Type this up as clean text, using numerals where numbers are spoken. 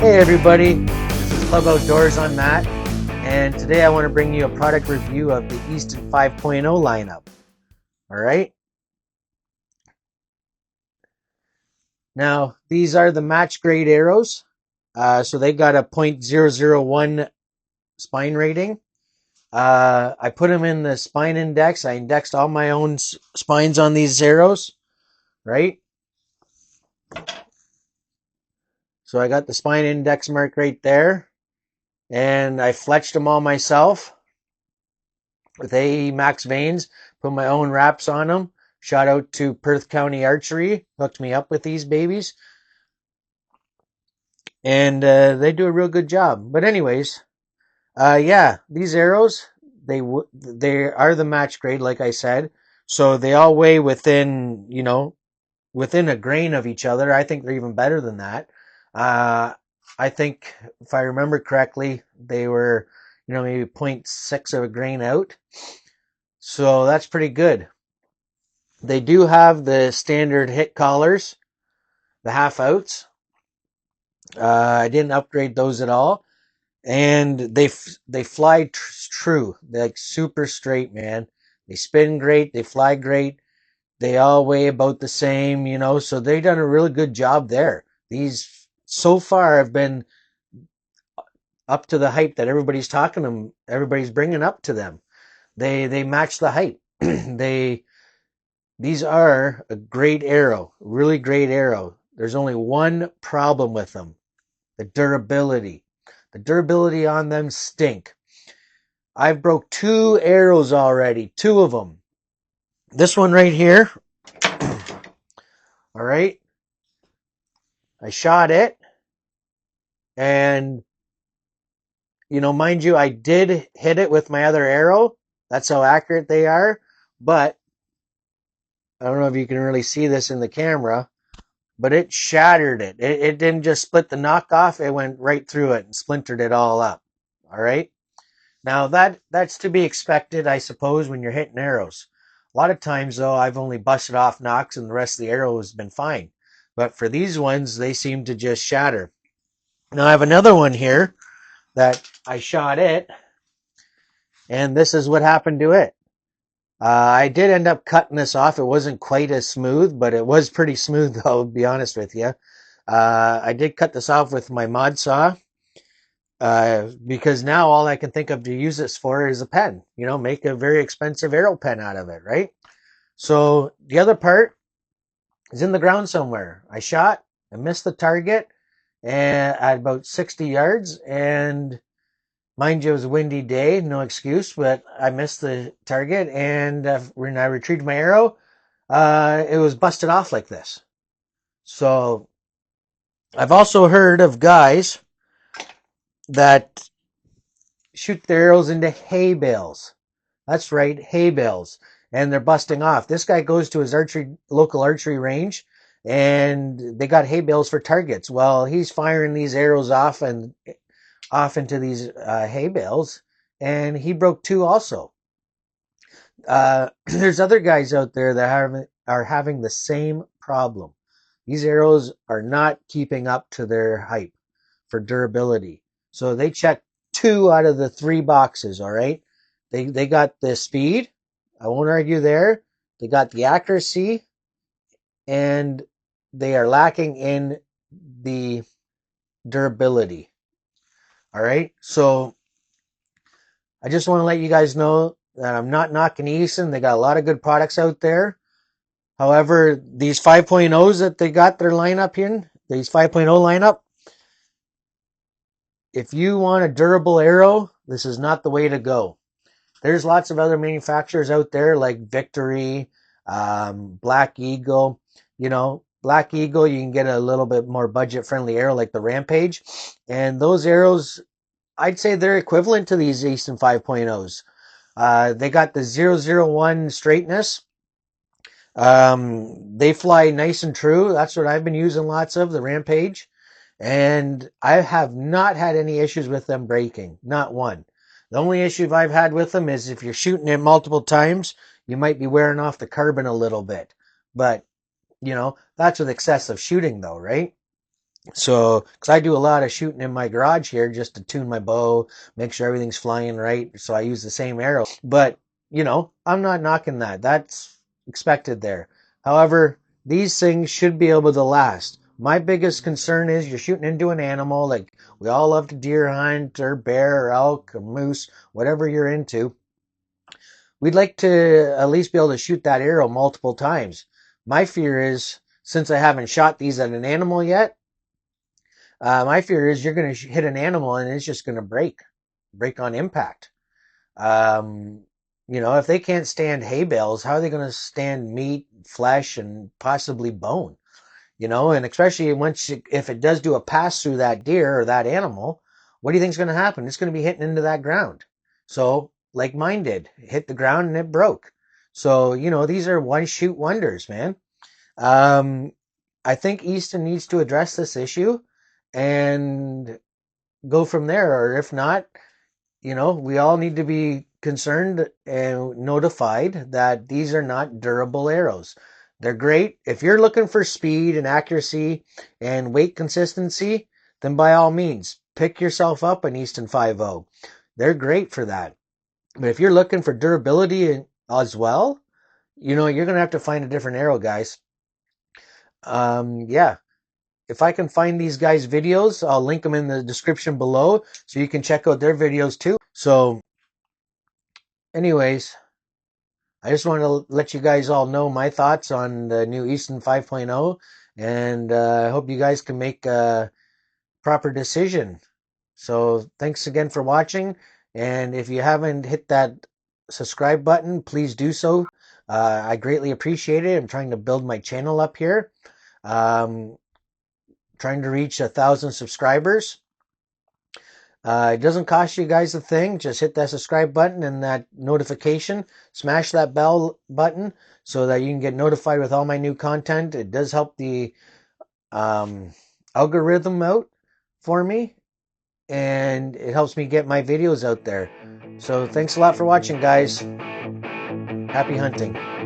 Hey everybody, this is Club Outdoors. I'm Matt, and today I want to bring you a product review of the Easton 5.0 lineup. Alright, now these are the match grade arrows, so they got a .001 spine rating. I put them in the spine index. I indexed all my own spines on these arrows, right? So I got the spine index mark right there, and I fletched them all myself with AE Max vanes, put my own wraps on them. Shout out to Perth County Archery, hooked me up with these babies, and they do a real good job. But anyways, yeah, these arrows they are the match grade, like I said, so they all weigh within within a grain of each other. I think they're even better than that. Uh, I think if I remember correctly, they were maybe .6 of a grain out. So that's pretty good. They do have the standard hit collars, the half outs. I didn't upgrade those at all, and they fly true. They're like super straight, man. They spin great. They fly great. They all weigh about the same, So they've done a really good job there. These so far have been up to the hype that everybody's talking them. Everybody's bringing up to them. They match the hype. These are a great arrow, really great arrow. There's only one problem with them, the durability. The durability on them stink. I've broke 2 arrows already, 2 of them. This one right here, all right, I shot it, and, mind you, I did hit it with my other arrow. That's how accurate they are, but I don't know if you can really see this in the camera, but it shattered it. It didn't just split the knockoff, it went right through it and splintered it all up. All right. Now that's to be expected, I suppose, when you're hitting arrows. A lot of times though, I've only busted off knocks and the rest of the arrow has been fine. But for these ones, they seem to just shatter. Now I have another one here that I shot it, and this is what happened to it. I did end up cutting this off. It wasn't quite as smooth, but it was pretty smooth though, to be honest with you. I did cut this off with my mod saw, because now all I can think of to use this for is a pen. Make a very expensive arrow pen out of it, right? So the other part is in the ground somewhere. I shot, I missed the target and at about 60 yards, and mind you, it was a windy day, no excuse, but I missed the target, and when I retrieved my arrow, it was busted off like this. So I've also heard of guys that shoot their arrows into hay bales. That's right, hay bales. And they're busting off. This guy goes to his local archery range, and they got hay bales for targets. Well, he's firing these arrows off into these hay bales, and he broke 2 also. There's other guys out there that are having the same problem. These arrows are not keeping up to their hype for durability. So they check 2 out of the 3 boxes, all right? They got the speed. I won't argue there. They got the accuracy, and they are lacking in the durability. All right? So I just want to let you guys know that I'm not knocking Easton. They got a lot of good products out there. However, these 5.0s that they got their lineup in, these 5.0 lineup, if you want a durable arrow, this is not the way to go. There's lots of other manufacturers out there like Victory, Black Eagle. Black Eagle, you can get a little bit more budget-friendly arrow like the Rampage. And those arrows, I'd say they're equivalent to these Easton 5.0s. They got the 001 straightness. They fly nice and true. That's what I've been using lots of, the Rampage. And I have not had any issues with them breaking. Not one. The only issue I've had with them is if you're shooting it multiple times, you might be wearing off the carbon a little bit. But, that's with excessive shooting though, right? So, because I do a lot of shooting in my garage here just to tune my bow, make sure everything's flying right. So I use the same arrow. But, I'm not knocking that. That's expected there. However, these things should be able to last. My biggest concern is you're shooting into an animal, like we all love to deer hunt or bear or elk or moose, whatever you're into. We'd like to at least be able to shoot that arrow multiple times. My fear is, since I haven't shot these at an animal yet, my fear is you're going to hit an animal and it's just going to break on impact. Um, if they can't stand hay bales, how are they going to stand meat, flesh, and possibly bone? And especially if it does do a pass through that deer or that animal, what do you think is going to happen? It's going to be hitting into that ground. So, like mine did, hit the ground and it broke. So, these are one shoot wonders, man. Um, I think Easton needs to address this issue and go from there. Or if not, we all need to be concerned and notified that these are not durable arrows. They're great. If you're looking for speed and accuracy and weight consistency, then by all means, pick yourself up an Easton 5.0. They're great for that. But if you're looking for durability as well, you're going to have to find a different arrow, guys. Yeah. If I can find these guys' videos, I'll link them in the description below so you can check out their videos too. So, anyways, I just want to let you guys all know my thoughts on the new Easton 5.0, and I hope you guys can make a proper decision. So, thanks again for watching, and if you haven't hit that subscribe button, please do so. I greatly appreciate it. I'm trying to build my channel up here. Um, Trying to reach 1,000 subscribers. It doesn't cost you guys a thing. Just hit that subscribe button and that notification. Smash that bell button so that you can get notified with all my new content. It does help the um, algorithm out for me, and it helps me get my videos out there. So thanks a lot for watching, guys. Happy hunting.